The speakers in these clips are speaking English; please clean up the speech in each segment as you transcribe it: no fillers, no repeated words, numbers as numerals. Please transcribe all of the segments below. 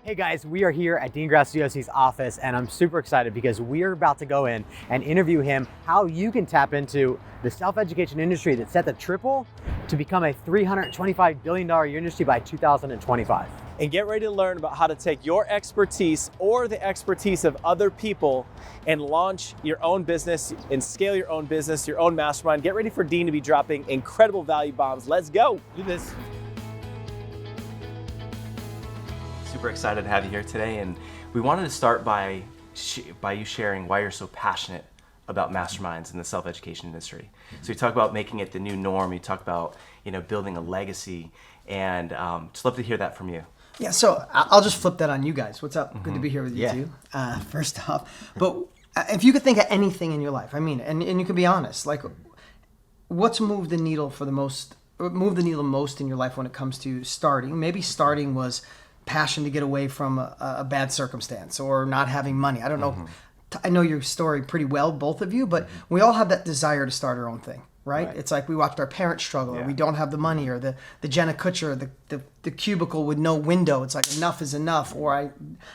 Hey guys, we are here at Dean Graziosi's office and I'm super excited because we are about to go in and interview him how you can tap into the self-education industry that's set to triple to become a $325 billion industry by 2025. And get ready to learn about how to take your expertise or the expertise of other people and launch your own business and scale your own business, your own mastermind. Get ready for Dean to be dropping incredible value bombs. Let's go. Do this. Super excited to have you here today, and we wanted to start by you sharing why you're so passionate about masterminds in the self-education industry. So you talk about making it the new norm. You talk about building a legacy, and just love to hear that from you. Yeah, so I'll just flip that on you guys. What's up? Good to be here with you too. First off, but if you could think of anything in your life, I mean, and you can be honest, like what's moved the needle most in your life when it comes to starting? Maybe starting was passion to get away from a bad circumstance or not having money. I don't know. I know your story pretty well, both of you, but we all have that desire to start our own thing, right? It's like we watched our parents struggle, or we don't have the money, or the Jenna Kutcher, the cubicle with no window. It's like enough is enough, or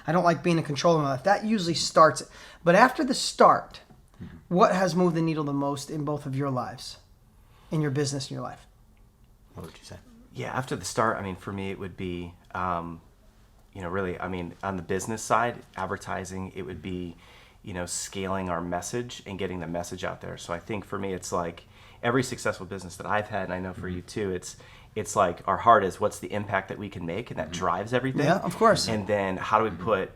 I don't like being in control of my life. That usually starts it. But after the start, what has moved the needle the most in both of your lives, in your business, in your life? What would you say? Yeah, after the start, I mean, for me, it would be, really, I mean, on the business side, advertising, it would be, scaling our message and getting the message out there. So I think for me, it's like every successful business that I've had, and I know for you too, it's like our heart is what's the impact that we can make, and that drives everything. Yeah, of course. And then how do we put,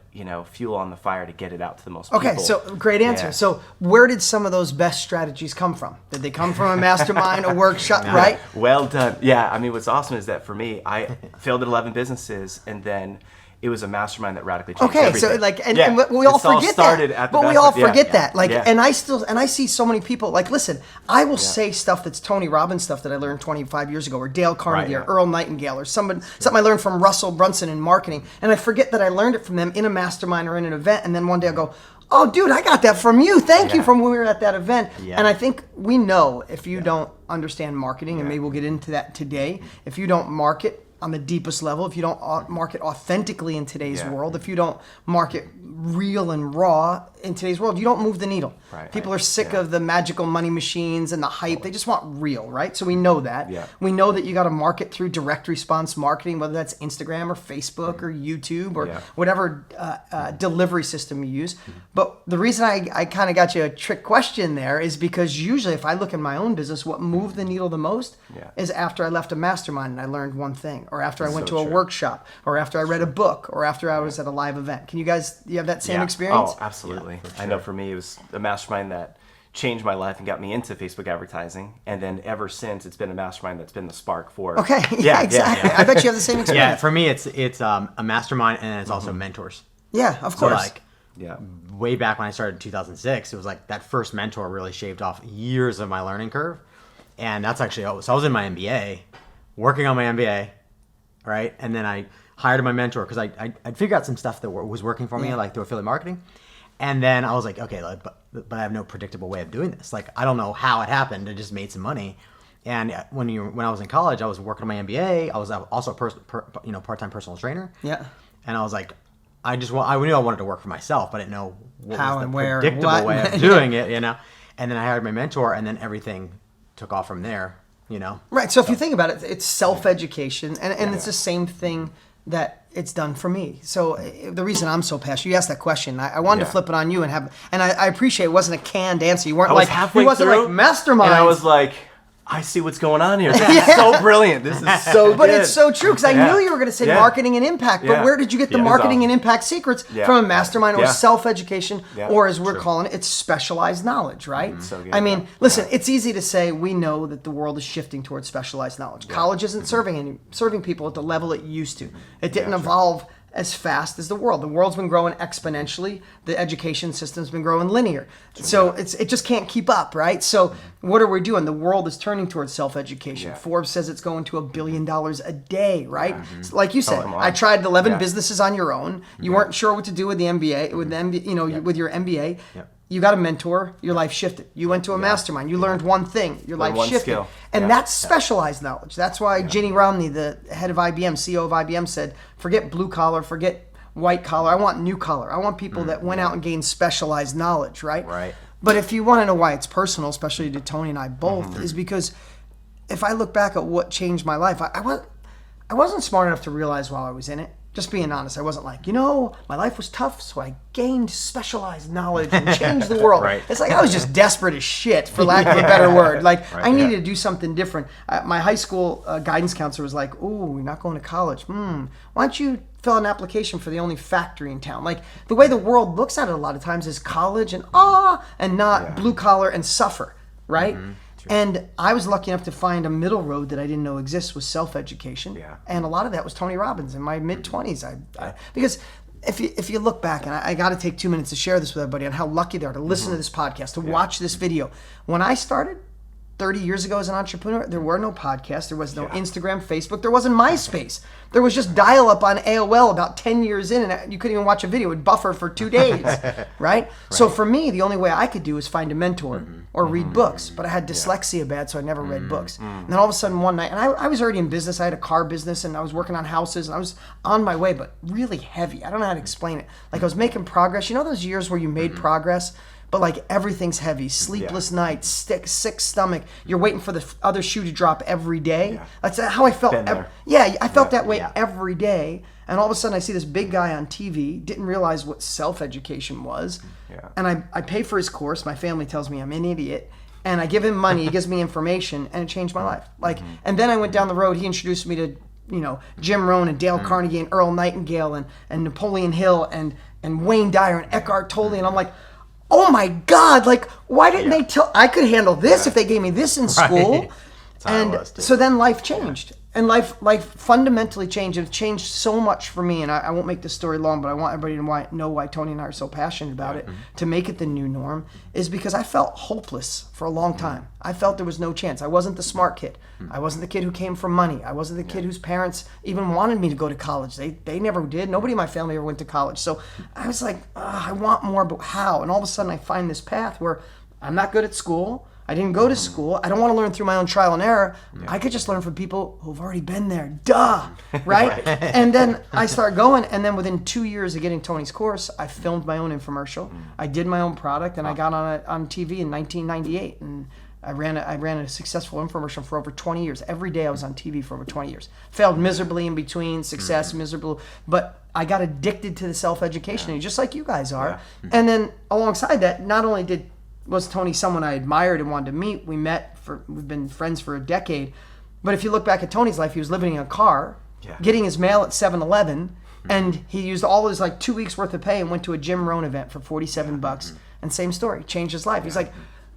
fuel on the fire to get it out to the most people? Okay, so great answer. Yeah. So where did some of those best strategies come from? Did they come from a mastermind, a workshop, right? Well done. Yeah, I mean, what's awesome is that for me, I failed at 11 businesses, and then it was a mastermind that radically changed everything. So and we all forget that. But we all forget that. And I see so many people, like, listen, I will say stuff that's Tony Robbins stuff that I learned 25 years ago, or Dale Carnegie, or Earl Nightingale, or something I learned from Russell Brunson in marketing, and I forget that I learned it from them in a mastermind or in an event, and then one day I'll go, oh, dude, I got that from you. Thank you from when we were at that event. Yeah. And I think we know if you don't understand marketing, and maybe we'll get into that today, if you don't market on the deepest level, if you don't market authentically in today's world, if you don't market real and raw in today's world, you don't move the needle. People are sick of the magical money machines and the hype. They just want real, right? So we know that. We know that you got to market through direct response marketing, whether that's Instagram or Facebook or YouTube or whatever delivery system you use. But the reason I kind of got you a trick question there is because usually if I look in my own business, what moved the needle the most is after I left a mastermind and I learned one thing, or after I went to a workshop, or after I read a book, or after I was at a live event. Can you have that same experience? Oh, absolutely. Sure. I know for me, it was a mastermind that changed my life and got me into Facebook advertising. And then ever since, it's been a mastermind that's been the spark for. Okay, exactly. I bet you have the same experience. Yeah, for me, it's a mastermind, and it's also mentors. Yeah, of course. Way back when I started in 2006, it was like that first mentor really shaved off years of my learning curve. And that's actually, so I was in my MBA, working on my MBA, right? And then I hired my mentor because I'd figured out some stuff that was working for me, like through affiliate marketing. And then I was like, okay, but I have no predictable way of doing this. Like, I don't know how it happened. I just made some money. And when I was in college, I was working on my MBA. I was also a part-time personal trainer. Yeah. And I was like, I knew I wanted to work for myself, but I didn't know what how was and the where, predictable way of doing it, And then I hired my mentor, and then everything took off from there, Right. So if you think about it, it's self-education, and it's the same thing that it's done for me. So the reason I'm so passionate, you asked that question, I wanted to flip it on you and I appreciate it wasn't a canned answer. You weren't like mastermind. And I was like, I see what's going on here. This is so brilliant. This is so good. But it's so true because I knew you were going to say marketing and impact. But where did you get the marketing and impact secrets from a mastermind or self-education or as we're calling it, it's specialized knowledge, right? So good. I mean, listen, it's easy to say we know that the world is shifting towards specialized knowledge. College isn't serving people at the level it used to. It didn't evolve as fast as the world. The world's been growing exponentially. The education system's been growing linear. So it just can't keep up, right? So what are we doing? The world is turning towards self-education. Forbes says it's going to $1 billion a day, right? So like you said, I tried 11 businesses on your own. You weren't sure what to do with the MBA, with your MBA. You got a mentor, your life shifted. You went to a mastermind, you learned one thing, your life shifted. Skill. And that's specialized knowledge. That's why Ginny Romney, the head of IBM, CEO of IBM, said, forget blue collar, forget white collar. I want new collar. I want people that went out and gained specialized knowledge, right? Right. But if you want to know why it's personal, especially to Tony and I both, is because if I look back at what changed my life, I wasn't smart enough to realize while I was in it. Just being honest, I wasn't like, my life was tough, so I gained specialized knowledge and changed the world. Right. It's like I was just desperate as shit, for lack of a better word. Like, I needed to do something different. My high school guidance counselor was like, ooh, you're not going to college. Why don't you fill out an application for the only factory in town? Like, the way the world looks at it a lot of times is college and not blue collar and suffer, right? Mm-hmm. And I was lucky enough to find a middle road that I didn't know exists, was self-education. Yeah. And a lot of that was Tony Robbins in my mid-20s. Because if you look back, and I got to take 2 minutes to share this with everybody on how lucky they are to listen to this podcast, to watch this video. When I started 30 years ago as an entrepreneur, there were no podcasts, there was no Instagram, Facebook, there wasn't MySpace. There was just dial-up on AOL about 10 years in, and you couldn't even watch a video. It would buffer for 2 days, right? So for me, the only way I could do was find a mentor or read books. But I had dyslexia bad, so I never read books. And then all of a sudden one night, and I was already in business. I had a car business, and I was working on houses, and I was on my way, but really heavy. I don't know how to explain it. Like, I was making progress. You know those years where you made progress? But like everything's heavy, sleepless nights, sick stomach. You're waiting for the other shoe to drop every day. Yeah. That's how I felt. I felt that way every day. And all of a sudden I see this big guy on TV, didn't realize what self-education was. Yeah. And I pay for his course. My family tells me I'm an idiot. And I give him money, he gives me information, and it changed my life. Like, and then I went down the road, he introduced me to, Jim Rohn and Dale Carnegie and Earl Nightingale and Napoleon Hill and Wayne Dyer and Eckhart Tolle. And I'm like, oh my God, like, why didn't they tell, I could handle this if they gave me this in school. And so then life changed. And life fundamentally changed. It changed so much for me. And I won't make this story long, but I want everybody to know why Tony and I are so passionate about it, to make it the new norm, is because I felt hopeless for a long time. I felt there was no chance. I wasn't the smart kid. I wasn't the kid who came from money. I wasn't the kid whose parents even wanted me to go to college. They never did. Nobody in my family ever went to college. So I was like, I want more, but how? And all of a sudden I find this path where I'm not good at school. I didn't go to school. I don't want to learn through my own trial and error. I could just learn from people who've already been there. Duh, right? And then I start going, and then within 2 years of getting Tony's course, I filmed my own infomercial. I did my own product, and I got on TV in 1998, and I ran a successful infomercial for over 20 years. Every day I was on TV for over 20 years. Failed miserably in between, success, miserable, but I got addicted to the self-education, just like you guys are. And then alongside that, not only was Tony someone I admired and wanted to meet. We've been friends for a decade. But if you look back at Tony's life, he was living in a car, getting his mail at 7-Eleven, and he used all his 2 weeks worth of pay and went to a Jim Rohn event for $47. And same story, changed his life. He's like,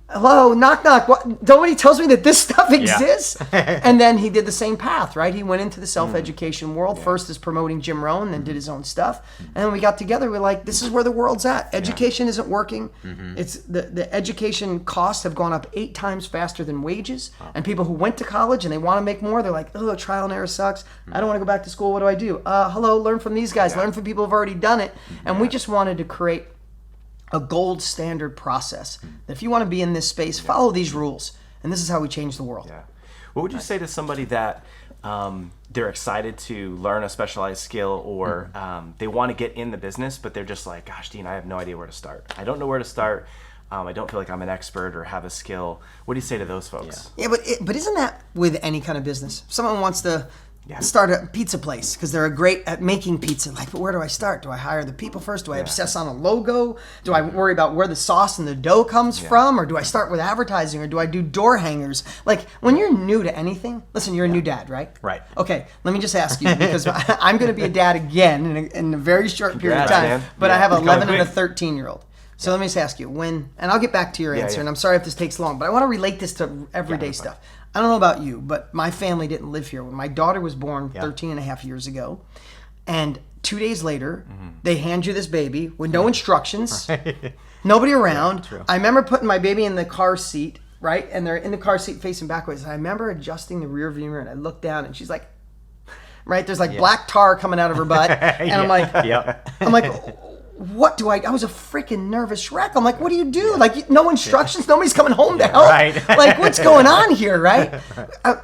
hello, knock, knock. What? Nobody tells me that this stuff exists. And then he did the same path, right? He went into the self-education world, first as promoting Jim Rohn, then did his own stuff. And then we got together, we're like, this is where the world's at. Education isn't working. It's the education costs have gone up 8 times faster than wages. And people who went to college and they want to make more, they're like, oh, trial and error sucks. I don't want to go back to school. What do I do? Hello, learn from these guys. Learn from people who've already done it. And we just wanted to create a gold standard process that if you want to be in this space, follow these rules, and this is how we change the world. What would you say to somebody that they're excited to learn a specialized skill, or they want to get in the business, but they're just like, gosh, Dean, I have no idea where to start. I don't know where to start. I don't feel like I'm an expert or have a skill. What do you say to those folks? But isn't that with any kind of business? If someone wants to start a pizza place because they're great at making pizza. Like, but where do I start? Do I hire the people first? Do I obsess on a logo? Do I worry about where the sauce and the dough comes from? Or do I start with advertising? Or do I do door hangers? Like, when you're new to anything, listen, you're a new dad, right? Right. Okay, let me just ask you, because I'm going to be a dad again in a very short period of time. But I have an 11 and a 13-year-old. So let me just ask you, and I'll get back to your answer, and I'm sorry if this takes long, but I want to relate this to everyday stuff. I don't know about you, but my family didn't live here. When my daughter was born 13 and a half years ago, and 2 days later, they hand you this baby with no instructions, nobody around. I remember putting my baby in the car seat, right? And they're in the car seat facing backwards. And I remember adjusting the rear view mirror, and I looked down, and she's like, right? There's like black tar coming out of her butt. And I'm like, what do I was a freaking nervous wreck. I'm like, what do you do? Like, no instructions, nobody's coming home to help. Right. Like, what's going on here, right?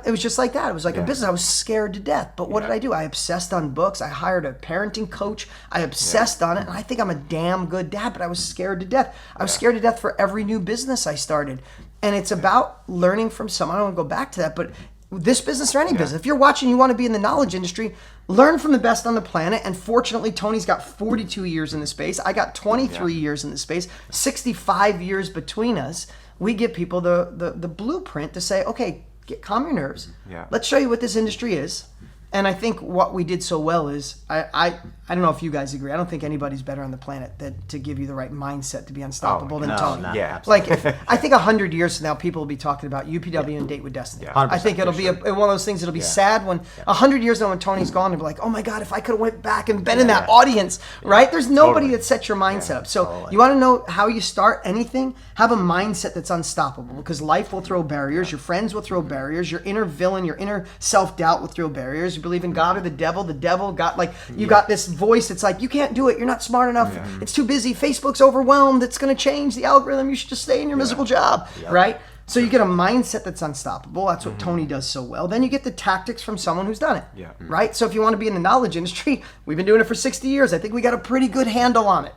It was just like that. It was like a business. I was scared to death. But what did I do? I obsessed on books. I hired a parenting coach. I obsessed on it. And I think I'm a damn good dad, but I was scared to death. I was scared to death for every new business I started. And it's about learning from someone. I don't want to go back to that, but this business or any business, if you're watching, you want to be in the knowledge industry, learn from the best on the planet. And fortunately, Tony's got 42 years in the space. I got 23 years in the space, 65 years between us. We give people the blueprint to say, okay, calm your nerves. Yeah. Let's show you what this industry is. And I think what we did so well is, I don't know if you guys agree, I don't think anybody's better on the planet to give you the right mindset to be unstoppable than Tony. Like, I think 100 years from now, people will be talking about UPW and Date with Destiny. Yeah, I think it'll be one of those things that'll be sad when 100 years ago when Tony's gone, they'll be like, oh my God, if I could have went back and been in that audience, right? There's nobody that sets your mindset up. So you want to know how you start anything? Have a mindset that's unstoppable, because life will throw barriers. Your friends will throw barriers. Your inner villain, your inner self-doubt will throw barriers. You believe in God or the devil got like, you got this voice that's like, you can't do it, you're not smart enough, it's too busy, Facebook's overwhelmed, it's going to change the algorithm, you should just stay in your miserable job, right? So you get a mindset that's unstoppable. That's what Tony does so well. Then you get the tactics from someone who's done it, right? So if you want to be in the knowledge industry, we've been doing it for 60 years. I think we got a pretty good handle on it,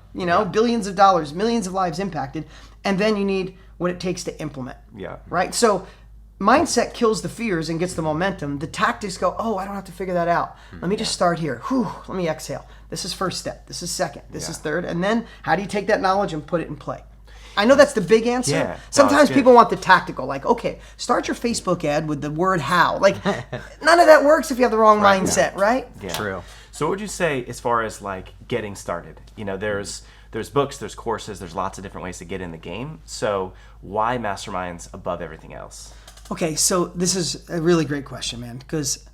billions of dollars, millions of lives impacted. And then you need what it takes to implement, right? So mindset kills the fears and gets the momentum. The tactics go, oh, I don't have to figure that out. Let me just start here. Whew, let me exhale. This is first step. This is second. This is third. And then how do you take that knowledge and put it in play? I know that's the big answer. Yeah. Sometimes people want the tactical, like, okay, start your Facebook ad with the word how. Like, none of that works if you have the wrong mindset, right? Yeah. True. So what would you say as far as like getting started? There's books, there's courses, there's lots of different ways to get in the game. So why masterminds above everything else? Okay, so this is a really great question, man, because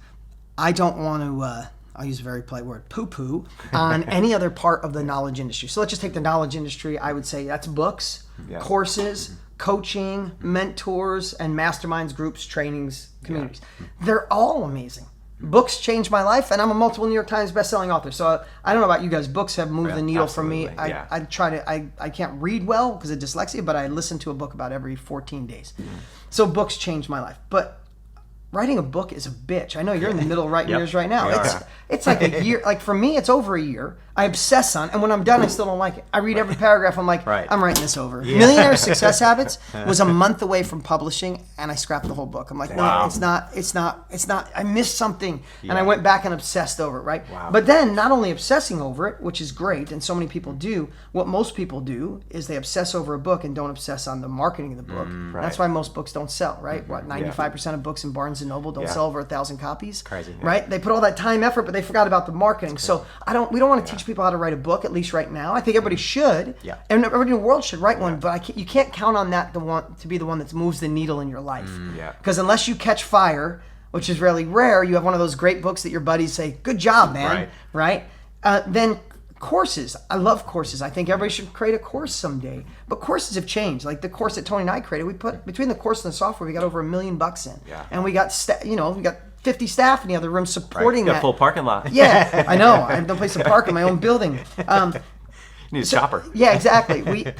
I don't want to, I'll use a very polite word, poo-poo on any other part of the knowledge industry. So let's just take the knowledge industry. I would say that's books, courses, coaching, mentors, and masterminds, groups, trainings, communities. They're all amazing. Books changed my life, and I'm a multiple New York Times bestselling author. So I don't know about you guys. Books have moved the needle for me. I can't read well because of dyslexia, but I listen to a book about every 14 days. So books changed my life. But writing a book is a bitch. I know you're in the middle of writing yours right now. It's like a year. Like for me, it's over a year. I obsess on, and when I'm done, I still don't like it. I read every paragraph. I'm like, I'm writing this over. Millionaire Success Habits was a month away from publishing, and I scrapped the whole book. I'm like, no, it's not. I missed something, and I went back and obsessed over it. Right. But then, not only obsessing over it, which is great, and so many people do. What most people do is they obsess over a book and don't obsess on the marketing of the book. That's why most books don't sell. Right. 95% of books in Barnes and Noble don't sell over 1,000 copies. Crazy. Right. They put all that time, effort, but they forgot about the marketing. So we don't want to teach people how to write a book, at least right now. I think everybody should, and everybody in the world should write one. But you can't count on that to be the one that moves the needle in your life. Because unless you catch fire, which is really rare, you have one of those great books that your buddies say, "Good job, man!" Right? Then courses. I love courses. I think everybody should create a course someday. But courses have changed. Like the course that Tony and I created, we put between the course and the software, we got over $1 million in, and we got we got 50 staff in the other room supporting that. Full parking lot. Yeah, I know. I have no place to park in my own building. You need a chopper. Yeah, exactly.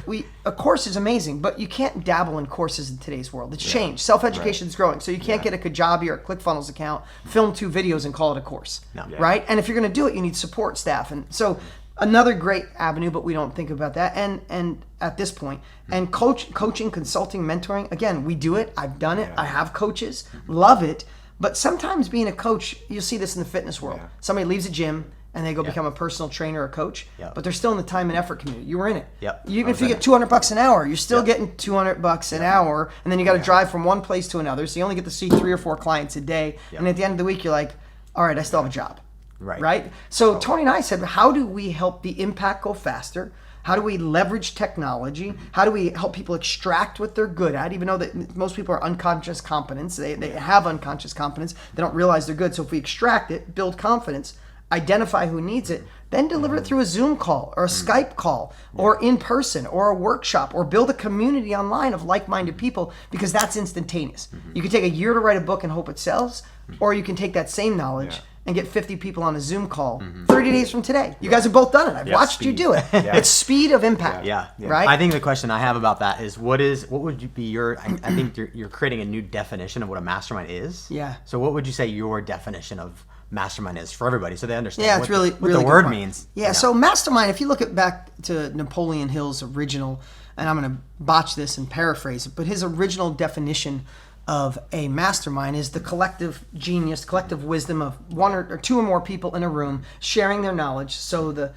A course is amazing, but you can't dabble in courses in today's world. It's changed. Self-education is growing, so you can't get a Kajabi or a ClickFunnels account, film 2 videos, and call it a course, right? And if you're going to do it, you need support staff, and so another great avenue, but we don't think about that. And at this point, and coaching, consulting, mentoring. Again, we do it. I've done it. I have coaches. Love it. But sometimes being a coach, you'll see this in the fitness world. Somebody leaves a gym and they go become a personal trainer or coach, but they're still in the time and effort community. You were in it. Even if you get $200 an hour, you're still getting $200 an hour, and then you got to drive from one place to another. So you only get to see 3 or 4 clients a day, and at the end of the week, you're like, all right, I still have a job. Right? So Tony and I said, how do we help the impact go faster? How do we leverage technology? How do we help people extract what they're good at? Even though that most people are unconscious competence, they have unconscious competence, they don't realize they're good. So if we extract it, build confidence, identify who needs it, then deliver it through a Zoom call or a Skype call or in person or a workshop, or build a community online of like-minded people, because that's instantaneous. You can take a year to write a book and hope it sells, or you can take that same knowledge and get 50 people on a Zoom call 30 days from today. You guys have both done it. I've watched you do it. It's speed of impact. Yeah. Right? I think the question I have about that is what would you be your, I think you're creating a new definition of what a mastermind is. Yeah. So what would you say your definition of mastermind is for everybody so they understand it's really what the word means? Yeah, so mastermind, if you look back to Napoleon Hill's original, and I'm going to botch this and paraphrase it, but his original definition of a mastermind is the collective genius, collective wisdom of one or two or more people in a room sharing their knowledge. So the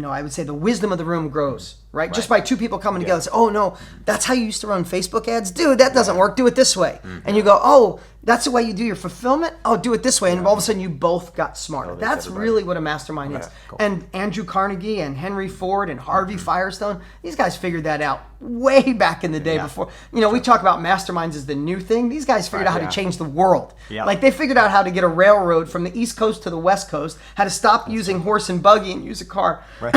I would say the wisdom of the room grows, right? Just by two people coming together. Say, oh no, that's how you used to run Facebook ads? Dude, that doesn't work. Do it this way. And you go, oh, that's the way you do your fulfillment? Oh, do it this way. And all of a sudden you both got smarter. That's really what a mastermind is. Cool. And Andrew Carnegie and Henry Ford and Harvey Firestone, these guys figured that out way back in the day before. We talk about masterminds as the new thing. These guys figured out how to change the world. Like they figured out how to get a railroad from the East Coast to the West Coast, how to stop using horse and buggy and use a car. Right.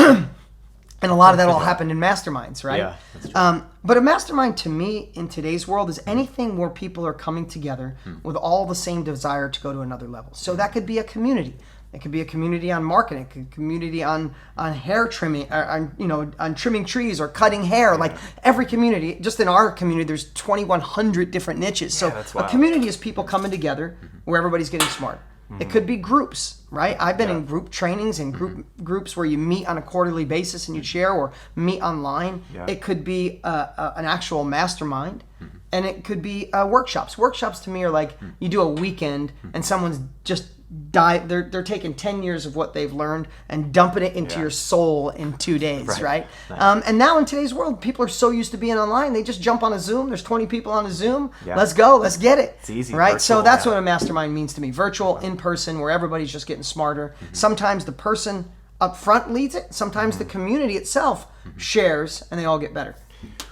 And a lot of that all happened in masterminds, right? Yeah, that's true. But a mastermind to me in today's world is anything where people are coming together with all the same desire to go to another level. So that could be a community. It could be a community on marketing, it could be a community on hair trimming, on trimming trees or cutting hair. Like every community, just in our community, there's 2,100 different niches. So a community is people coming together where everybody's getting smarter. It could be groups, right? I've been in group trainings and groups where you meet on a quarterly basis and you share, or meet online. It could be an actual mastermind, and it could be workshops. Workshops to me are like you do a weekend and someone's just they're taking 10 years of what they've learned and dumping it into your soul in 2 days, right? And now in today's world, people are so used to being online, they just jump on a Zoom. There's 20 people on a Zoom. Let's go. Let's get it. It's easy. Right? Virtual, so that's what a mastermind means to me. Virtual, in person, where everybody's just getting smarter. Sometimes the person up front leads it. Sometimes the community itself shares, and they all get better.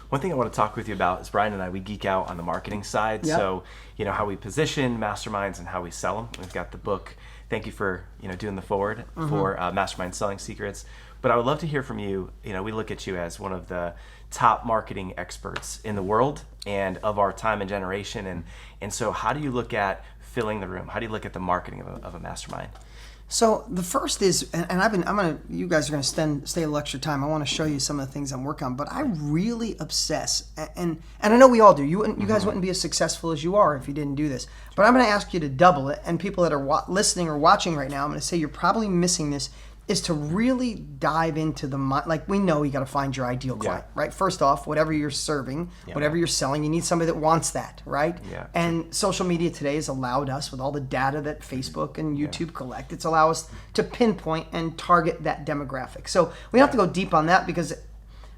One thing I want to talk with you about is Bryan and I, we geek out on the marketing side. So, how we position masterminds and how we sell them. We've got the book. Thank you for, doing the forward for Mastermind Selling Secrets. But I would love to hear from you. We look at you as one of the top marketing experts in the world and of our time and generation. And so how do you look at filling the room? How do you look at the marketing of a mastermind? So the first is, you guys are gonna stay a lecture time. I want to show you some of the things I'm working on, but I really obsess, and I know we all do. You guys wouldn't be as successful as you are if you didn't do this. But I'm gonna ask you to double it, and people that are listening or watching right now, I'm gonna say you're probably missing this, is to really dive into like we know you got to find your ideal client, right? First off, whatever you're serving, whatever you're selling, you need somebody that wants that, right? And social media today has allowed us, with all the data that Facebook and YouTube collect, it's allowed us to pinpoint and target that demographic. So we don't have to go deep on that, because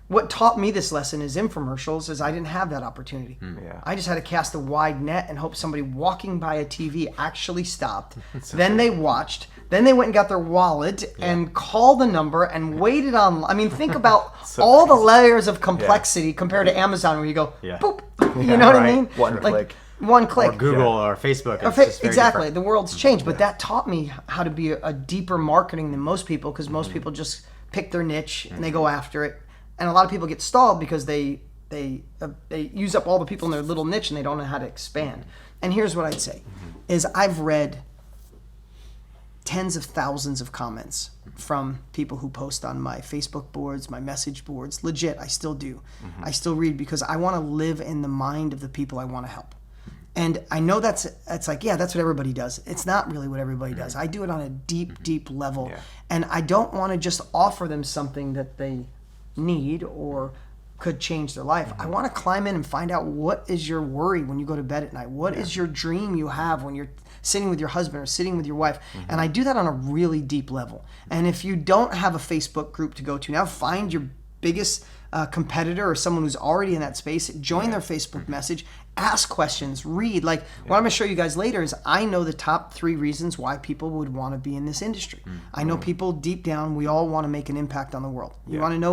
what taught me this lesson is infomercials, is I didn't have that opportunity. I just had to cast a wide net and hope somebody walking by a TV actually stopped. Then they watched. Then they went and got their wallet and called the number and waited on. I mean, think about all the layers of complexity compared to Amazon, where you go, boop. You know what I mean? One click. Or Google or Facebook. Exactly. Different. The world's changed. But that taught me how to be a deeper marketing than most people, because most people just pick their niche and they go after it. And a lot of people get stalled because they use up all the people in their little niche and they don't know how to expand. And here's what I'd say, is I've read tens of thousands of comments from people who post on my Facebook boards, my message boards. Legit, I still do. I still read, because I want to live in the mind of the people I want to help. And I know that's like, that's what everybody does. It's not really what everybody does. I do it on a deep, deep level. And I don't want to just offer them something that they need or could change their life. I want to climb in and find out, what is your worry when you go to bed at night? What is your dream you have when you're sitting with your husband or sitting with your wife? And I do that on a really deep level. And if you don't have a Facebook group to go to now, find your biggest competitor or someone who's already in that space, join their Facebook message, ask questions, read. Like what I'm going to show you guys later is, I know the top 3 reasons why people would want to be in this industry. I know people deep down, we all want to make an impact on the world. You want to know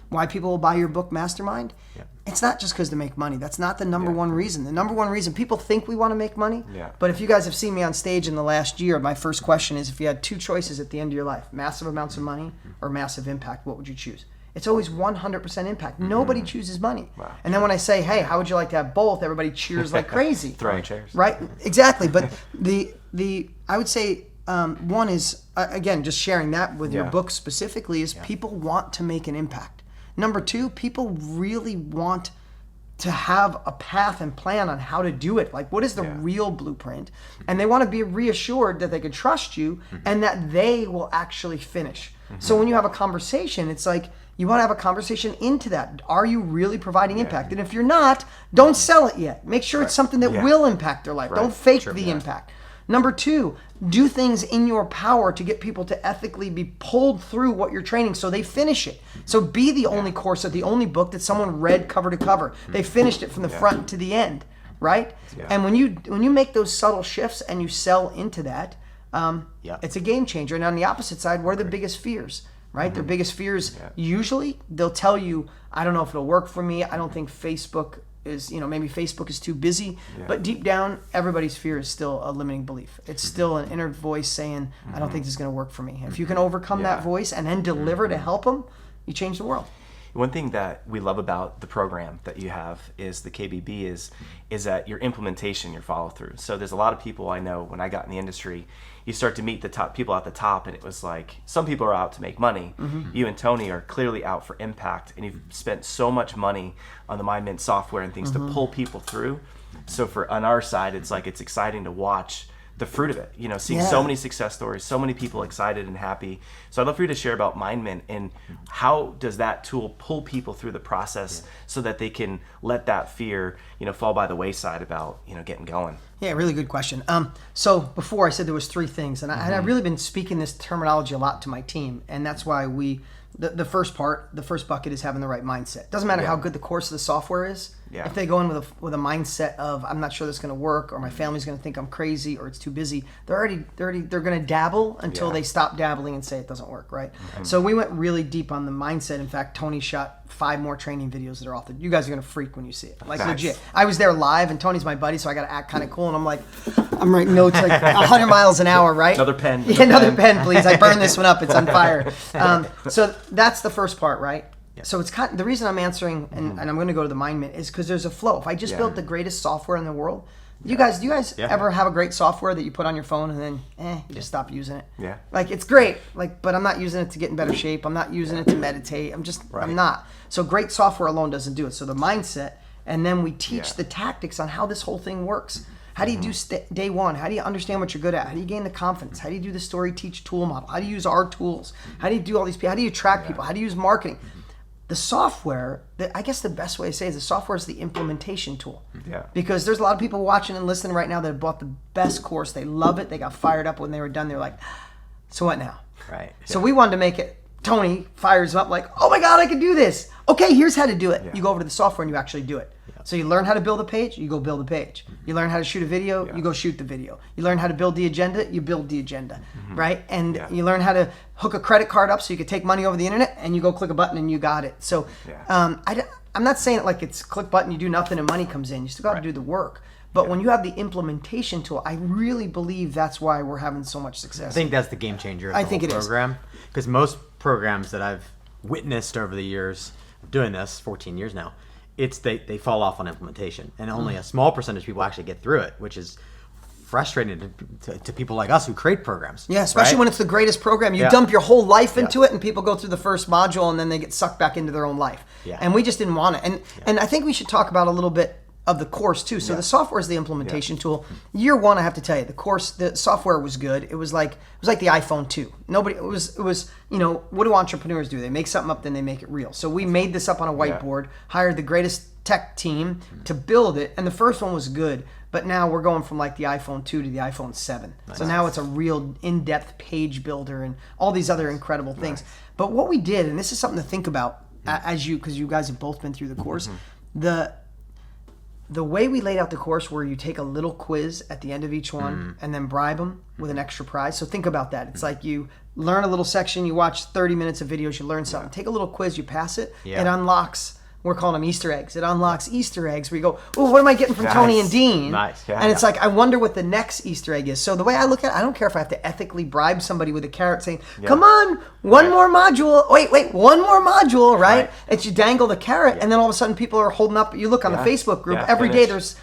why people will buy your book, Mastermind? It's not just because to make money. That's not the number one reason. The number one reason, people think we want to make money. But if you guys have seen me on stage in the last year, my first question is, if you had 2 choices at the end of your life, massive amounts of money or massive impact, what would you choose? It's always 100% impact. Nobody chooses money. And then when I say, hey, how would you like to have both? Everybody cheers like crazy. Throwing chairs. Right? Exactly. But I would say one is, again, just sharing that with your book specifically, is people want to make an impact. Number two, people really want to have a path and plan on how to do it. Like, what is the real blueprint? And they want to be reassured that they can trust you and that they will actually finish. So when you have a conversation, it's like, you want to have a conversation into that. Are you really providing impact? And if you're not, don't sell it yet. Make sure it's something that will impact their life. Don't fake the impact. Number two, do things in your power to get people to ethically be pulled through what you're training so they finish it. So be the only course or the only book that someone read cover to cover. They finished it from the front to the end, right? And when you make those subtle shifts and you sell into that, it's a game changer. And on the opposite side, what are the biggest fears? Right? Their biggest fears, usually they'll tell you, I don't know if it'll work for me. I don't think Facebook is, maybe Facebook is too busy. But deep down, everybody's fear is still a limiting belief. It's still an inner voice saying, I don't think this is going to work for me. If you can overcome that voice and then deliver to help them, you change the world. One thing that we love about the program that you have is the KBB is that your implementation, your follow through. So there's a lot of people I know when I got in the industry, you start to meet the top people at the top, and it was like, some people are out to make money. You and Tony are clearly out for impact, and you've spent so much money on the Mindmint software and things to pull people through. So on our side, it's like, it's exciting to watch the fruit of it, seeing so many success stories, so many people excited and happy. So I'd love for you to share about Mindmint and how does that tool pull people through the process so that they can let that fear, fall by the wayside about, getting going. Yeah, really good question. So before I said there was three things, and I've really been speaking this terminology a lot to my team, and that's why the first bucket is having the right mindset. Doesn't matter how good the course of the software is. If they go in with a mindset of, I'm not sure this is going to work, or my family's going to think I'm crazy, or it's too busy, they're going to dabble until they stop dabbling and say it doesn't work, right? So we went really deep on the mindset. In fact, Tony shot 5 more training videos that are authored. You guys are going to freak when you see it. Like, legit. I was there live, and Tony's my buddy, so I got to act kind of cool, and I'm writing notes like 100 miles an hour, right? Another pen. Another pen, please. I burned this one up. It's on fire. So that's the first part, right? So it's the reason I'm answering, and I'm going to go to the Mindmint, is because there's a flow. If I just built the greatest software in the world, do you guys ever have a great software that you put on your phone and then you just stop using it? Yeah. Like, it's great, but I'm not using it to get in better shape. I'm not using it to meditate. I'm not. So great software alone doesn't do it. So the mindset, and then we teach the tactics on how this whole thing works. How do you do day one? How do you understand what you're good at? How do you gain the confidence? How do you do the story teach tool model? How do you use our tools? How do you do all these people? How do you attract people? How do you use marketing? The software, I guess the best way to say is the software is the implementation tool. Yeah. Because there's a lot of people watching and listening right now that have bought the best course. They love it. They got fired up when they were done. They're like, so what now? Right. So we wanted to make it, Tony fires them up like, oh my God, I can do this. Okay, here's how to do it. Yeah. You go over to the software and you actually do it. Yeah. So you learn how to build a page, you go build a page. You learn how to shoot a video, you go shoot the video. You learn how to build the agenda, you build the agenda, right? And you learn how to hook a credit card up so you can take money over the internet, and you go click a button and you got it. So I'm not saying it like it's click button, you do nothing and money comes in. You still got to do the work. But when you have the implementation tool, I really believe that's why we're having so much success. I think that's the game changer of the whole program. Because most programs that I've witnessed over the years of doing this, 14 years now, they fall off on implementation. And only a small percentage of people actually get through it, which is frustrating to people like us who create programs. Yeah, especially when it's the greatest program. You dump your whole life into it, and people go through the first module, and then they get sucked back into their own life. Yeah. And we just didn't want it. And I think we should talk about a little bit of the course too. So the software is the implementation tool. Year one, I have to tell you, the software was good. It was like the iPhone 2. It was what do entrepreneurs do? They make something up, then they make it real. So we made this up on a whiteboard, hired the greatest tech team to build it, and the first one was good. But now we're going from like the iPhone 2 to the iPhone 7. Nice. So now it's a real in-depth page builder and all these other incredible things. Nice. But what we did, and this is something to think about because you guys have both been through the course, the way we laid out the course, where you take a little quiz at the end of each one and then bribe them with an extra prize. So think about that. It's like you learn a little section, you watch 30 minutes of videos, you learn something. Take a little quiz, you pass it. It unlocks, we're calling them Easter eggs. It unlocks Easter eggs where you go, oh, what am I getting from Tony and Dean? Nice. And it's like, I wonder what the next Easter egg is. So the way I look at it, I don't care if I have to ethically bribe somebody with a carrot saying, come on, one more module. Wait, one more module, right? It's you dangle the carrot, and then all of a sudden people are holding up. You look on the Facebook group, every day there's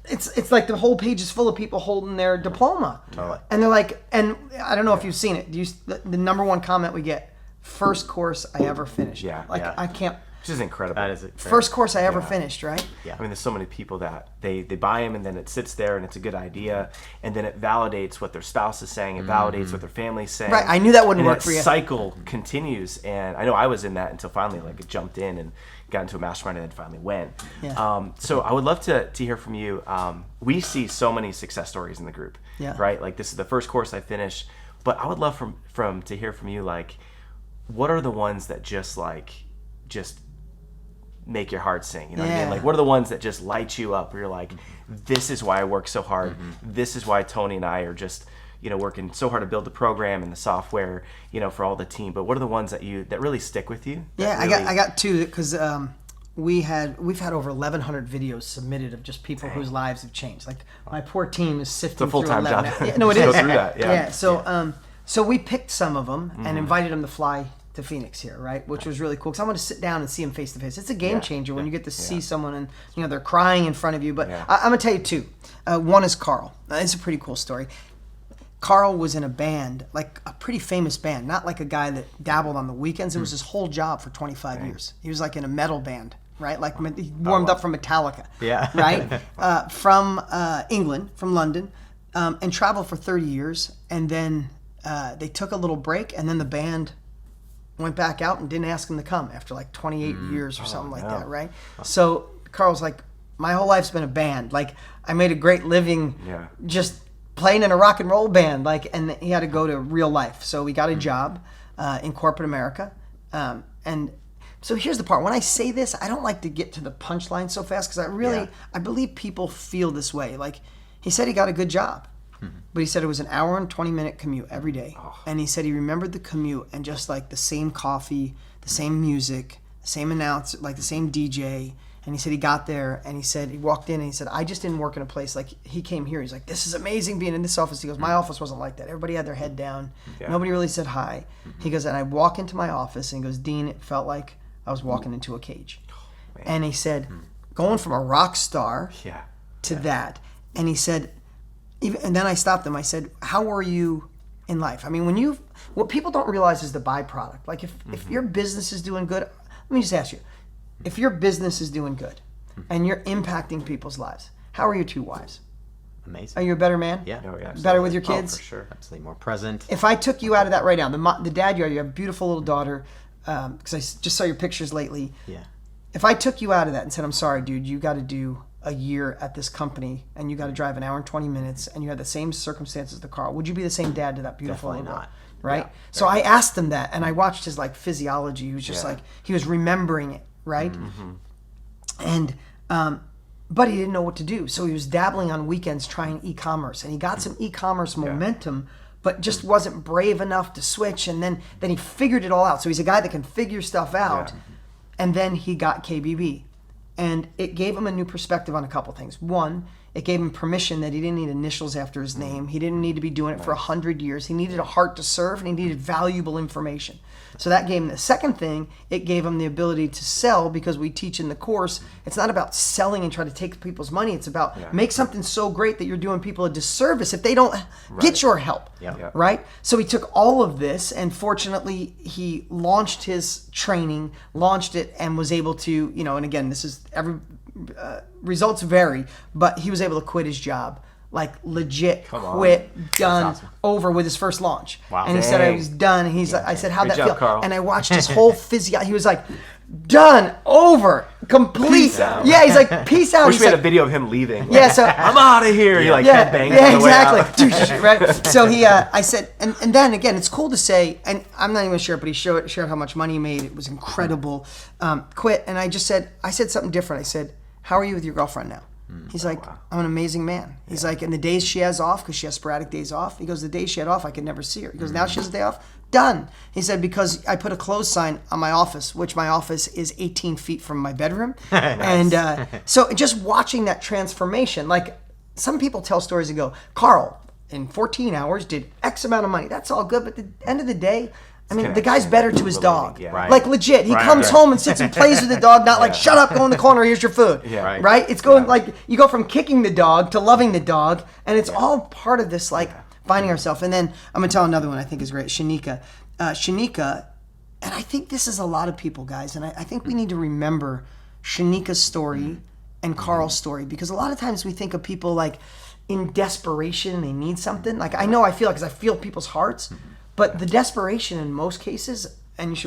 it's like the whole page is full of people holding their diploma. Totally. And they're like, and I don't know if you've seen it. The number one comment we get, first course I ever finished. Yeah. Like yeah. I can't. Which is incredible. That is First course I ever finished, right? Yeah. I mean, there's so many people that they buy them and then it sits there and it's a good idea and then it validates what their spouse is saying, it validates what their family's saying. Right, I knew that wouldn't and work for you. Cycle continues, and I know I was in that until finally like it jumped in and got into a mastermind and then finally went. Yeah. So I would love to hear from you. We see so many success stories in the group, right? Like this is the first course I finished, but I would love to hear from you, like, what are the ones that just make your heart sing, you know what I mean? Like, what are the ones that just light you up where you're like, this is why I work so hard, this is why Tony and I are just, you know, working so hard to build the program and the software, you know, for all the team. But what are the ones that really stick with you? Yeah, really... I got two, because we've had over 1,100 videos submitted of just people whose lives have changed. Like, my poor team is sifting it's a full-time through 11. job. Yeah, no, it is. is. Go through that. Yeah. So we picked some of them and invited them to fly to Phoenix here, right? Which was really cool because I want to sit down and see them face to face. It's a game changer when you get to see someone and, you know, they're crying in front of you. But I'm gonna tell you two. One is Carl. It's a pretty cool story. Carl was in a band, like a pretty famous band, not like a guy that dabbled on the weekends. It was his whole job for 25 years. He was like in a metal band, right? Like he warmed up from Metallica, right? From England, from London, and traveled for 30 years. And then they took a little break, and then the band went back out and didn't ask him to come after like 28 years or something like that, right? So Carl's like, my whole life's been a band. Like, I made a great living just playing in a rock and roll band. Like, and he had to go to real life. So he got a job in corporate America. And so here's the part. When I say this, I don't like to get to the punchline so fast because I believe people feel this way. Like, he said he got a good job. But he said it was an hour and 20-minute commute every day. And he said he remembered the commute and just like the same coffee, the same music, the same announcer, like the same DJ. And he said he got there and he said he walked in and he said, I just didn't work in a place like he came here. He's like, this is amazing being in this office. He goes, my office wasn't like that. Everybody had their head down. Nobody really said hi. He goes, and I walk into my office and he goes, Dean, it felt like I was walking into a cage. And he said, going from a rock star to that. And he said, and then I stopped him. I said, how were you in life? I mean, what people don't realize is the byproduct. Like if your business is doing good, let me just ask you, if your business is doing good and you're impacting people's lives, how are your two wives? Amazing. Are you a better man? Yeah. Oh, yeah, better with your kids? For sure. Absolutely more present. If I took you out of that right now, the dad you are, you have a beautiful little daughter, because I just saw your pictures lately. Yeah. If I took you out of that and said, I'm sorry, dude, you got to do a year at this company and you got to drive an hour and 20 minutes and you had the same circumstances as the Carl, would you be the same dad to that beautiful Definitely little not. right? Yeah, so I asked him that and I watched his like physiology. He was just like, he was remembering it, right? And but he didn't know what to do. So he was dabbling on weekends trying e-commerce and he got some e-commerce momentum, but just wasn't brave enough to switch. And then he figured it all out. So he's a guy that can figure stuff out. And then he got KBB. And it gave him a new perspective on a couple things. One, it gave him permission that he didn't need initials after his name. He didn't need to be doing it for 100 years. He needed a heart to serve and he needed valuable information. So that gave him the second thing. It gave him the ability to sell because we teach in the course. It's not about selling and trying to take people's money. It's about make something so great that you're doing people a disservice if they don't get your help. Right? So he took all of this and fortunately he launched his training, launched it and was able to, you know, and again, this is results vary, but he was able to quit his job. Like legit quit, done, over with his first launch. Wow. And he said I was done. And he's like, I said, how'd Good that job, feel? Carl. And I watched his whole physio. He was like, done, over, complete. Peace out. Yeah, he's like, peace out. Wish He's we had like, a video of him leaving. yeah, so I'm out of here. He like headbanged yeah, on the way out. exactly. Right. So he, I said, and then again, it's cool to say, and I'm not even sure, but he shared how much money he made. It was incredible. Quit, and I said something different. I said, how are you with your girlfriend now? He's like, I'm an amazing man. He's like, and the days she has off, because she has sporadic days off, he goes, the days she had off, I could never see her. He goes, now she has a day off? Done. He said, because I put a close sign on my office, which my office is 18 feet from my bedroom. And so just watching that transformation, like some people tell stories and go, Carl, in 14 hours did X amount of money. That's all good. But at the end of the day, I mean, the guy's better to his dog. Yeah. Right. Like legit. He comes home and sits and plays with the dog, not like, shut up, go in the corner, here's your food. Yeah. Right? It's going like, you go from kicking the dog to loving the dog, and it's all part of this, like, finding ourselves. And then I'm going to tell another one I think is great, Shanika. Shanika, and I think this is a lot of people, guys, and I think we need to remember Shanika's story and Carl's story, because a lot of times we think of people like in desperation and they need something. Like I feel because I feel people's hearts, but the desperation in most cases, and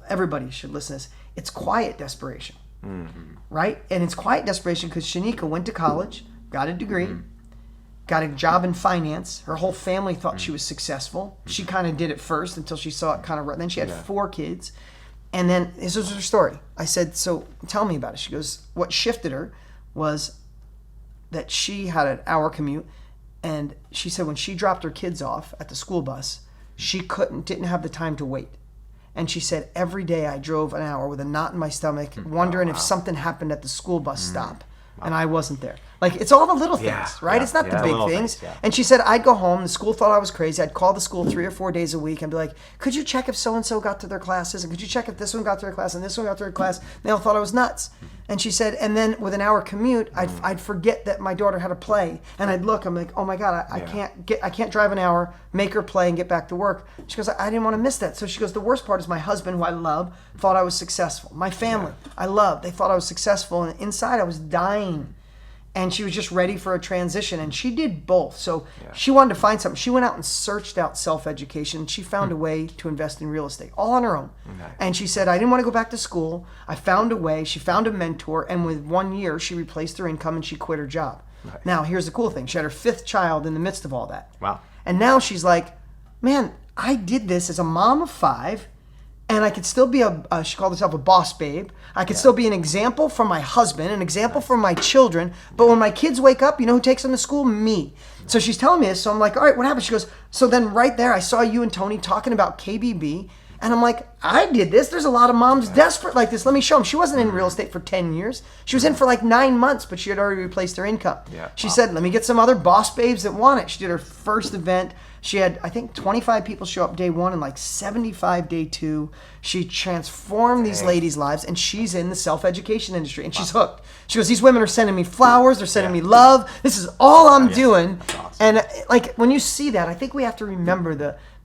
everybody should listen to this, it's quiet desperation, right? And it's quiet desperation because Shanika went to college, got a degree, got a job in finance. Her whole family thought she was successful. She kind of did it first until she saw it kind of, then she had 4 kids. And then this was her story. I said, so tell me about it. She goes, what shifted her was that she had an hour commute. And she said when she dropped her kids off at the school bus, she didn't have the time to wait. And she said, every day I drove an hour with a knot in my stomach, wondering if something happened at the school bus stop. And I wasn't there. Like, it's all the little things, right? It's not the big things. And she said, I'd go home. The school thought I was crazy. I'd call the school 3 or 4 days a week and be like, could you check if so-and-so got to their classes? And could you check if this one got to their class and this one got to their class? And they all thought I was nuts. And she said, and then with an hour commute, I'd forget that my daughter had a play. And I'd look, I'm like, oh my God, I can't drive an hour, make her play and get back to work. She goes, I didn't want to miss that. So she goes, the worst part is my husband, who I love, thought I was successful. My family, I love, they thought I was successful. And inside I was dying. And she was just ready for a transition, and she did both. So she wanted to find something. She went out and searched out self-education. She found a way to invest in real estate, all on her own. And she said, I didn't want to go back to school. I found a way. She found a mentor, and with 1 year, she replaced her income, and she quit her job. Now, here's the cool thing. She had her 5th child in the midst of all that. Wow. And now she's like, man, I did this as a mom of 5, and I could still be she called herself a boss babe. I could still be an example for my husband, an example for my children. But when my kids wake up, you know who takes them to school? Me. So she's telling me this. So I'm like, all right, what happened? She goes, so then right there, I saw you and Tony talking about KBB. And I'm like, I did this. There's a lot of moms desperate like this. Let me show them. She wasn't in real estate for 10 years. She was in for like 9 months, but she had already replaced her income. She said, let me get some other boss babes that want it. She did her first event. She had, I think, 25 people show up day 1 and like 75 day 2. She transformed these ladies' lives, and she's in the self-education industry, and she's hooked. She goes, these women are sending me flowers. They're sending me love. This is all I'm doing. Awesome. And like when you see that, I think we have to remember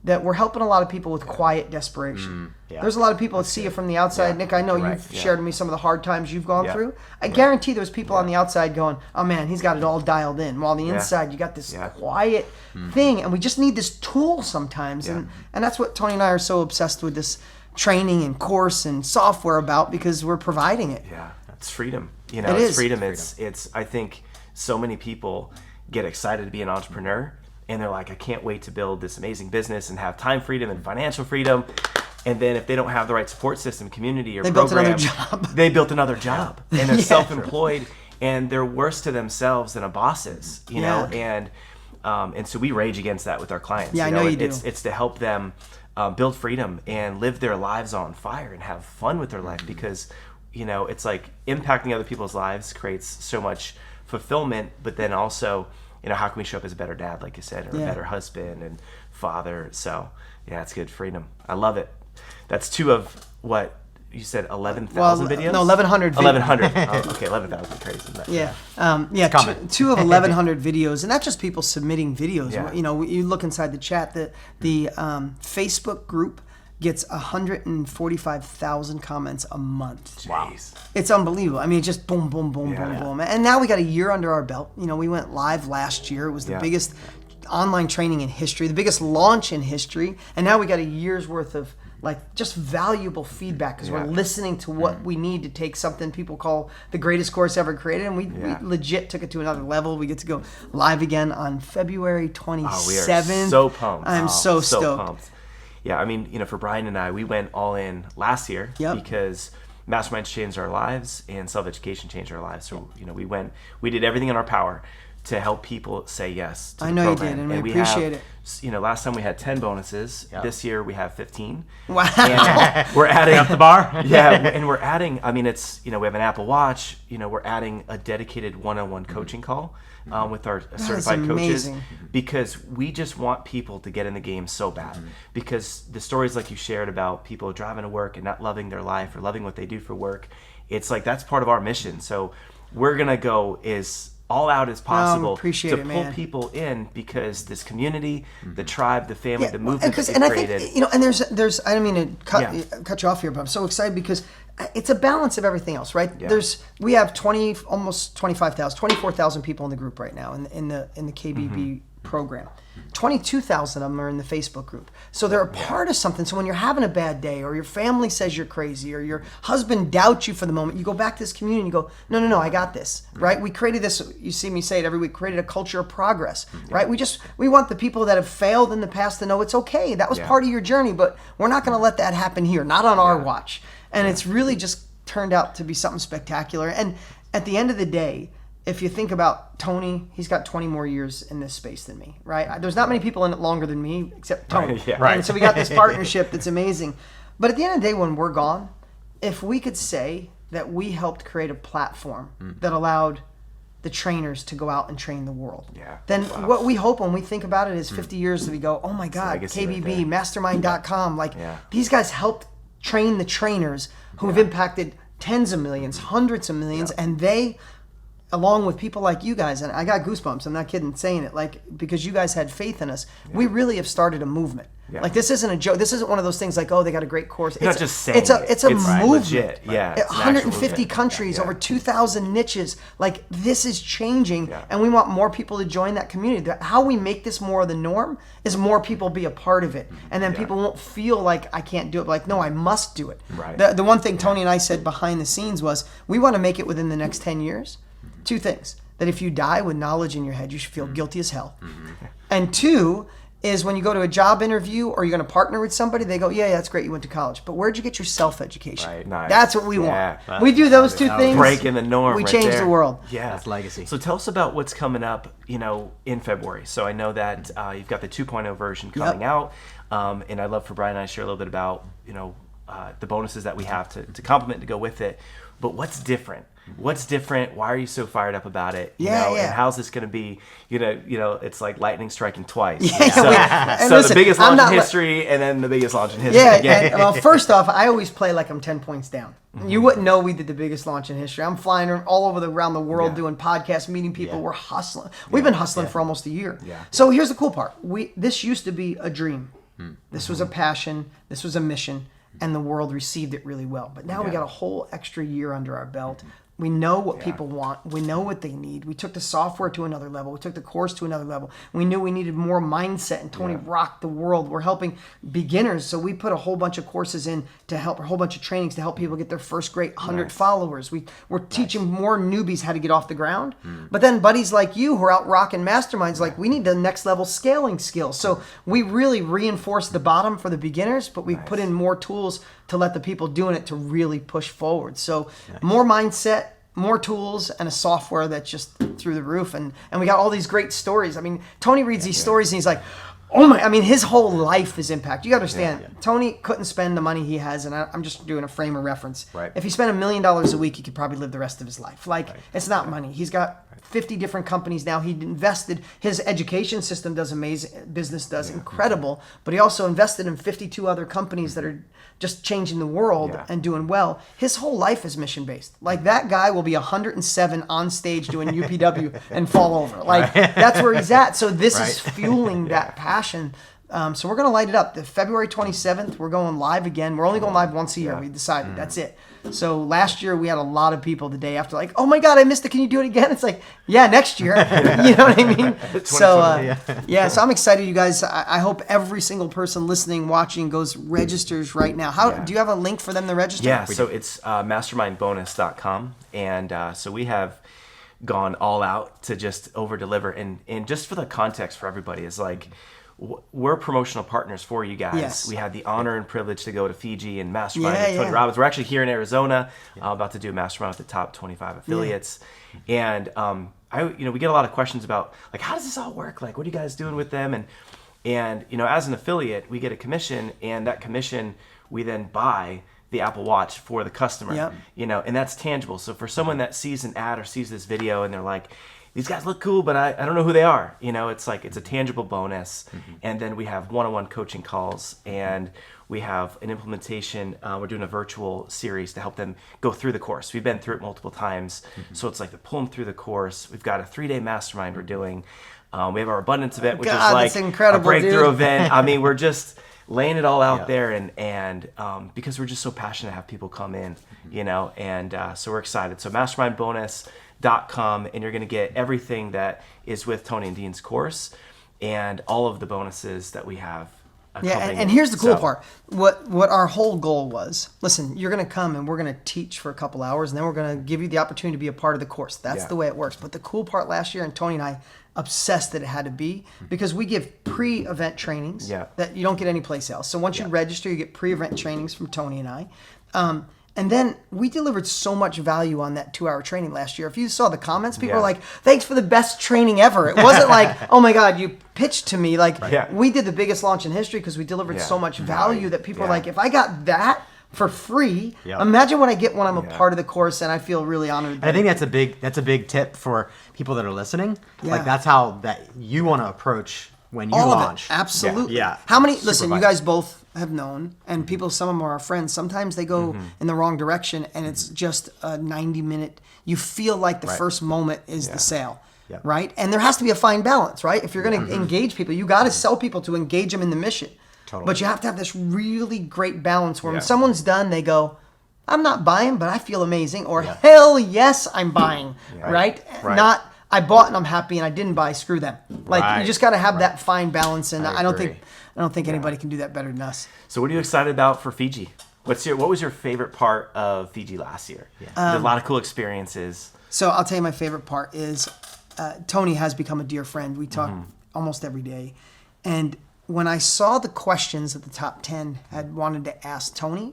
that we're helping a lot of people with quiet desperation. There's a lot of people that see you from the outside. Nick, I know you've shared with me some of the hard times you've gone through. I guarantee there's people on the outside going, oh man, he's got it all dialed in. While on the inside, you got this quiet thing. And we just need this tool sometimes. And that's what Tony and I are so obsessed with, this training and course and software about, because we're providing it. It's freedom. You know, it's freedom. It's I think so many people get excited to be an entrepreneur, and they're like, I can't wait to build this amazing business and have time freedom and financial freedom. And then if they don't have the right support system, community, or program, they built another job. And they're self-employed, and they're worse to themselves than a boss is, you know? And so we rage against that with our clients. I know you do. It's to help them build freedom and live their lives on fire and have fun with their life, because, you know, it's like impacting other people's lives creates so much fulfillment, but then also, you know, how can we show up as a better dad, like you said, or a better husband and father? So, yeah, it's good. Freedom. I love it. That's 2 of what you said, 11,000 videos? No, 1,100 videos. 1,100. Oh, okay, 11,000. Crazy. 2 of 1,100 videos, and not just people submitting videos. You know, you look inside the chat, the Facebook group gets 145,000 comments a month. Jeez. It's unbelievable. I mean, just boom, boom, boom, boom, boom. And now we got a year under our belt. You know, we went live last year. It was the biggest online training in history, the biggest launch in history. And now we got a year's worth of like just valuable feedback, because we're listening to what we need to take something people call the greatest course ever created, and we legit took it to another level. We get to go live again on February 27th. We are so pumped. I'm so stoked. Pumped. Yeah, I mean, you know, for Bryan and I, we went all in last year because masterminds changed our lives and self-education changed our lives. So, you know, we did everything in our power to help people say yes to I the know program. you did, and we appreciate it. Last time we had 10 bonuses. Yep. This year we have 15. Wow. And we're adding up the bar. Yeah, and we're adding, I mean, it's, we have an Apple Watch, we're adding a dedicated one-on-one coaching call with our certified coaches, because we just want people to get in the game so bad. Because the stories like you shared about people driving to work and not loving their life or loving what they do for work, it's like that's part of our mission. So we're going to go as all out as possible to pull people in, because this community, the tribe, the family, the movement that we've created. I think, and there's I don't mean to cut you off here, but I'm so excited because it's a balance of everything else, right? Yeah. We have almost 24,000 people in the group right now in the KBB program. 22,000 of them are in the Facebook group. So they're a part of something. So when you're having a bad day, or your family says you're crazy, or your husband doubts you for the moment, you go back to this community and you go, no, I got this, right? We created this, you see me say it every week, created a culture of progress, right? We want the people that have failed in the past to know it's okay. That was part of your journey, but we're not going to let that happen here, not on our watch. And it's really just turned out to be something spectacular. And at the end of the day, if you think about Tony, he's got 20 more years in this space than me, right? There's not many people in it longer than me, except Tony. And so we got this partnership that's amazing. But at the end of the day, when we're gone, if we could say that we helped create a platform that allowed the trainers to go out and train the world, then what we hope when we think about it is 50 years that we go, oh my God, KBB, mastermind.com, these guys helped train the trainers who have impacted tens of millions, hundreds of millions, and they, along with people like you guys, and I got goosebumps, I'm not kidding saying it, because you guys had faith in us, we really have started a movement. This isn't a joke. This isn't one of those things like, oh, they got a great course. You're not just saying it's a movement. Legit. Yeah, it's 150 countries, over 2,000 niches. This is changing, and we want more people to join that community. How we make this more of the norm is more people be a part of it, and then people won't feel like I can't do it. No, I must do it. Right. The one thing Tony and I said behind the scenes was, we want to make it within the next 10 years. Two things: that if you die with knowledge in your head, you should feel guilty as hell. And two is, when you go to a job interview or you're going to partner with somebody, they go, yeah, that's great, you went to college, but where'd you get your self-education? Right. Nice. That's what we want. We do those two things. Breaking the norm. We change the world. Yeah, that's legacy. So tell us about what's coming up, in February. So I know that you've got the 2.0 version coming out, and I'd love for Bryan and I to share a little bit about the bonuses that we have to complement, to go with it. But what's different? What's different? Why are you so fired up about it? And how's this going to be? It's like lightning striking twice. So listen, the biggest launch in history, and then the biggest launch in history. Well, first off, I always play like I'm 10 points down. You wouldn't know we did the biggest launch in history. I'm flying all over around the world doing podcasts, meeting people. We're hustling. We've been hustling for almost a year. So here's the cool part. This used to be a dream. This was a passion. This was a mission. And the world received it really well. But now we got a whole extra year under our belt. We know what people want. We know what they need. We took the software to another level. We took the course to another level. We knew we needed more mindset, and Tony rocked the world. We're helping beginners, so we put a whole bunch of courses in to help, a whole bunch of trainings to help people get their first great 100 followers. We're teaching more newbies how to get off the ground. But then buddies like you who are out rocking masterminds, we need the next level scaling skills. So we really reinforce the bottom for the beginners, but we put in more tools to let the people doing it to really push forward. So more mindset, more tools, and a software that's just through the roof. And we got all these great stories. I mean, Tony reads these stories and he's like, oh my, his whole life is impacted. You got to understand, Tony couldn't spend the money he has, and I'm just doing a frame of reference. If he spent $1 million a week, he could probably live the rest of his life. It's not money. He's got 50 different companies now. He invested, his education system does amazing, business does incredible, but he also invested in 52 other companies that are just changing the world and doing well. His whole life is mission-based. That guy will be 107 on stage doing UPW and fall over. That's where he's at. So this is fueling that passion. So we're going to light it up. The February 27th, we're going live again. We're only going live once a year. We decided. That's it. So last year we had a lot of people the day after oh my God, I missed it. Can you do it again? It's next year. You know what I mean? So so I'm excited, you guys. I hope every single person listening, watching registers right now. Do you have a link for them to register? Yeah, so it's mastermindbonus.com. And so we have gone all out to just over deliver. And just for the context for everybody is we're promotional partners for you guys. Yes. We had the honor and privilege to go to Fiji and mastermind with Tony Robbins. We're actually here in Arizona, about to do a mastermind with the top 25 affiliates. And we get a lot of questions about like, how does this all work? Like, what are you guys doing with them? And as an affiliate, we get a commission, and that commission we then buy the Apple Watch for the customer. Yep. And that's tangible. So for someone that sees an ad or sees this video and they're like, these guys look cool, but I don't know who they are. It's like, it's a tangible bonus. And then we have one-on-one coaching calls, and we have an implementation. We're doing a virtual series to help them go through the course. We've been through it multiple times. So it's like to pull them through the course. We've got a 3-day mastermind we're doing. We have our abundance event, which is like a breakthrough event. I mean, we're just laying it all out there, and because we're just so passionate to have people come in, and so we're excited. So mastermindbonus.com, and you're going to get everything that is with Tony and Dean's course and all of the bonuses that we have. Yeah, and here's the cool part. What our whole goal was, listen, you're going to come and we're going to teach for a couple hours, and then we're going to give you the opportunity to be a part of the course. That's the way it works. But the cool part last year, and Tony and I obsessed that it had to be, because we give pre-event trainings that you don't get anyplace else. So once you register, you get pre-event trainings from Tony and I. And then we delivered so much value on that 2-hour training last year. If you saw the comments, people were like, thanks for the best training ever. It wasn't like, oh my God, you pitched to me. Like, we did the biggest launch in history because we delivered so much value that people are like, if I got that for free, imagine what I get when I'm a part of the course, and I feel really honored. I think that's a big tip for people that are listening. Like, that's how that you want to approach when you launch. Absolutely. Yeah. How many, listen, you guys both have known, and people, some of them are our friends, sometimes they go in the wrong direction, and it's just a 90-minute, you feel like the first moment is the sale, right? And there has to be a fine balance, right? If you're going to engage people, you got to sell people to engage them in the mission. Totally. But you have to have this really great balance where when someone's done, they go, I'm not buying, but I feel amazing, or hell yes, I'm buying, right? Not, I bought and I'm happy, and I didn't buy, screw them. Like, you just got to have that fine balance, and I don't think anybody can do that better than us. So what are you excited about for Fiji? What was your favorite part of Fiji last year? There's a lot of cool experiences. So I'll tell you, my favorite part is Tony has become a dear friend. We talk almost every day. And when I saw the questions that the top 10 had wanted to ask Tony,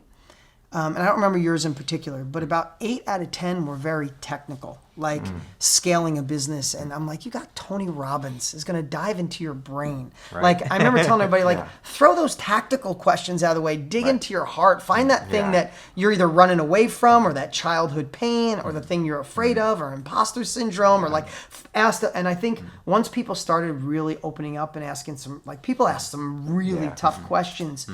and I don't remember yours in particular, but about 8 out of 10 were very technical, like scaling a business. And I'm like, you got Tony Robbins is going to dive into your brain. Right. Like, I remember telling everybody, like, throw those tactical questions out of the way, dig into your heart, find that thing that you're either running away from, or that childhood pain, or the thing you're afraid of, or imposter syndrome, or like and I think once people started really opening up and asking people asked some really tough questions.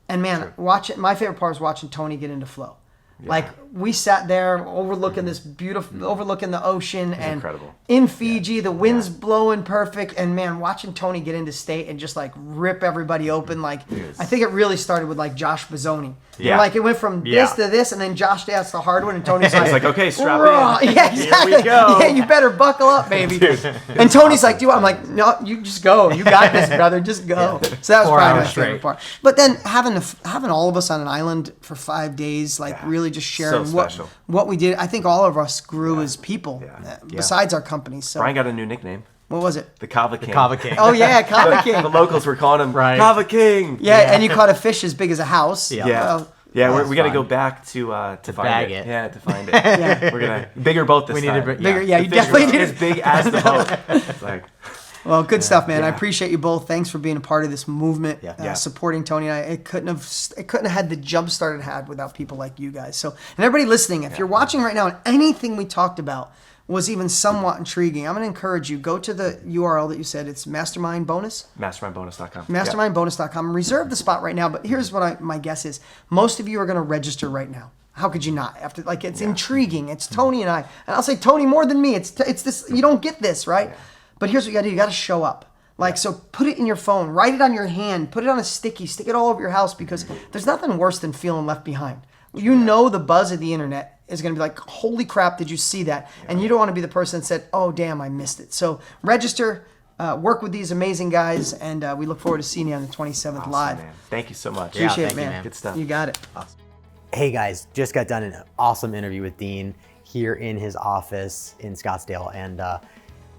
And man, my favorite part was watching Tony get into flow. Yeah. Like, we sat there overlooking this beautiful, overlooking the ocean, and incredible. In Fiji, the wind's blowing perfect, and man, watching Tony get into state and just like rip everybody open. Like, I think it really started with like Josh Bazzoni. Yeah. Like, it went from this to this, and then Josh asked the hard one, and Tony's like, okay, strap in. Yeah, exactly. Here we go. Yeah, you better buckle up, baby. And Tony's like, I'm like, no, you just go. You got this, brother. Just go. So that was probably my favorite part. But then having all of us on an island for 5 days, like really just sharing what we did. I think all of us grew as people, besides our companies. So Bryan got a new nickname. What was it? The Kava King. The Kava King. Oh yeah, Kava King. The locals were calling him Kava King. Yeah, and you caught a fish as big as a house. Yeah. We got to go back to find it. Yeah, to find it. We're gonna bigger boat this time. Bigger. Yeah, you definitely need as big as the boat. It's like. Well, good stuff, man. I appreciate you both. Thanks for being a part of this movement, supporting Tony and I. It couldn't have had the jump start it had without people like you guys. So, and everybody listening, if you're watching right now and anything we talked about was even somewhat intriguing, I'm going to encourage you, go to the URL that you said. It's Mastermind Bonus. Mastermindbonus.com. Mastermindbonus.com. Reserve the spot right now. But here's what my guess is: most of you are going to register right now. How could you not? After it's intriguing. It's Tony and I, and I'll say Tony more than me. It's this. You don't get this, right? But here's what you got to do. You got to show up. So put it in your phone, write it on your hand, put it on a sticky, stick it all over your house, because there's nothing worse than feeling left behind. You know, the buzz of the internet is going to be like, holy crap, did you see that? And you don't want to be the person that said, oh, damn, I missed it. So register, work with these amazing guys, and we look forward to seeing you on the 27th live. Man. Thank you so much. Appreciate it, man. Good stuff. You got it. Awesome. Hey, guys, just got done an awesome interview with Dean here in his office in Scottsdale, and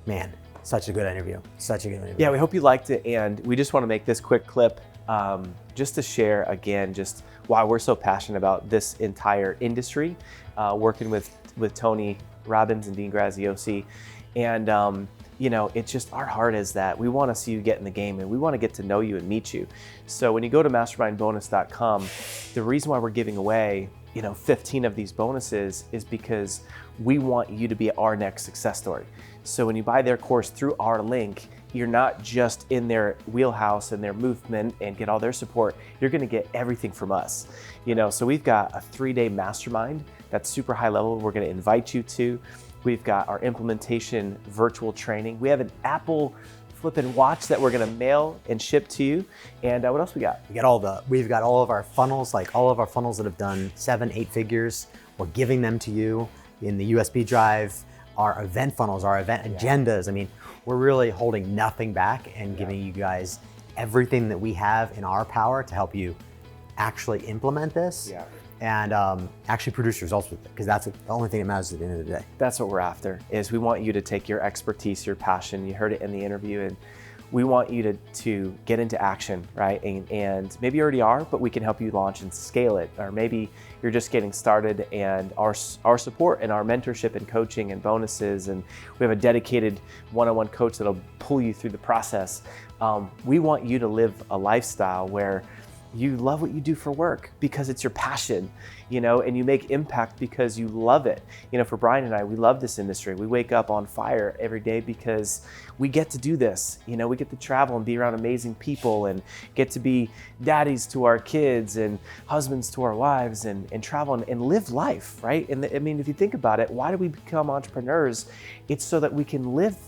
man, such a good interview. Yeah, we hope you liked it, and we just want to make this quick clip just to share again just why we're so passionate about this entire industry, working with Tony Robbins and Dean Graziosi. And it's just our heart is that we want to see you get in the game, and we want to get to know you and meet you. So when you go to mastermindbonus.com, the reason why we're giving away 15 of these bonuses is because we want you to be our next success story. So when you buy their course through our link, you're not just in their wheelhouse and their movement and get all their support. You're going to get everything from us. So we've got a 3-day mastermind that's super high level. We're going to invite you to. We've got our implementation virtual training. We have an Apple flipping watch that we're going to mail and ship to you. And what else we got? We've got all of our funnels, like all of our funnels that have done 7-8 figures. We're giving them to you in the USB drive. Our event funnels, our event agendas. I mean, we're really holding nothing back and giving you guys everything that we have in our power to help you actually implement this and actually produce results with it, because that's the only thing that matters at the end of the day. That's what we're after, is we want you to take your expertise, your passion, you heard it in the interview, and we want you to get into action, right? And maybe you already are, but we can help you launch and scale it. Or maybe you're just getting started, and our support and our mentorship and coaching and bonuses, and we have a dedicated one-on-one coach that'll pull you through the process. We want you to live a lifestyle where you love what you do for work because it's your passion, and you make impact because you love it. For Bryan and I, we love this industry. We wake up on fire every day because we get to do this. We get to travel and be around amazing people and get to be daddies to our kids and husbands to our wives and travel and live life, right? And if you think about it, why do we become entrepreneurs? It's so that we can live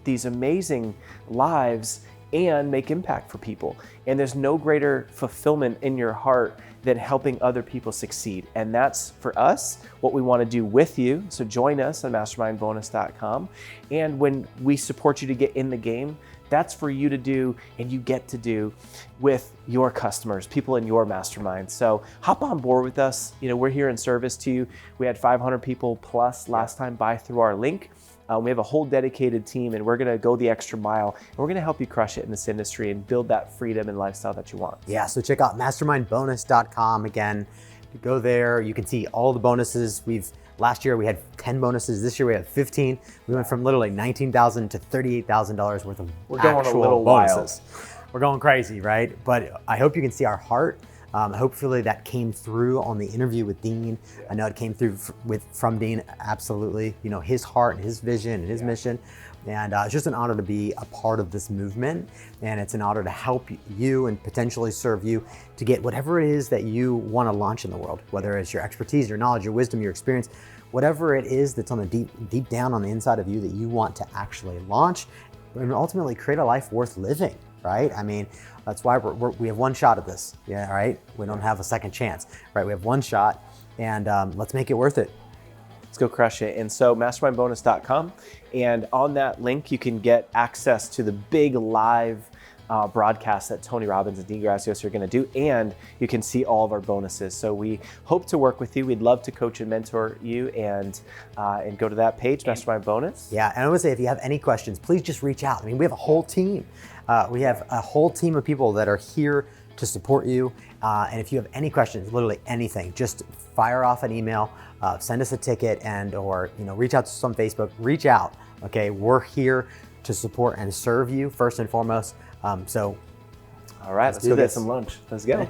these amazing lives and make impact for people. And there's no greater fulfillment in your heart than helping other people succeed. And that's, for us, what we want to do with you. So join us on mastermindbonus.com. And when we support you to get in the game, that's for you to do, and you get to do with your customers, people in your mastermind. So hop on board with us. We're here in service to you. We had 500 people plus last time buy through our link. We have a whole dedicated team, and we're going to go the extra mile, and we're going to help you crush it in this industry and build that freedom and lifestyle that you want. Yeah, so check out mastermindbonus.com. Again, go there. You can see all the bonuses. Last year we had 10 bonuses. This year we have 15. We went from literally $19,000 to $38,000 worth of actual bonuses. We're going crazy, right? But I hope you can see our heart. Hopefully that came through on the interview with Dean. I know it came through from Dean, absolutely. His heart and his vision and his mission. And it's just an honor to be a part of this movement. And it's an honor to help you and potentially serve you to get whatever it is that you want to launch in the world, whether it's your expertise, your knowledge, your wisdom, your experience, whatever it is that's on the deep down on the inside of you that you want to actually launch and ultimately create a life worth living, right? That's why we have one shot at this, right? We don't have a second chance, right? We have one shot, and let's make it worth it. Let's go crush it. And so mastermindbonus.com, and on that link, you can get access to the big live broadcast that Tony Robbins and Dean Graziosi are going to do, and you can see all of our bonuses. So we hope to work with you. We'd love to coach and mentor you, and go to that page, Mastermind Bonus. Yeah, and I would say if you have any questions, please just reach out. We have a whole team. We have a whole team of people that are here to support you. And if you have any questions, literally anything, just fire off an email, send us a ticket, or reach out to us on Facebook. Reach out. Okay, we're here to support and serve you first and foremost. All right, let's go get some lunch. Let's go.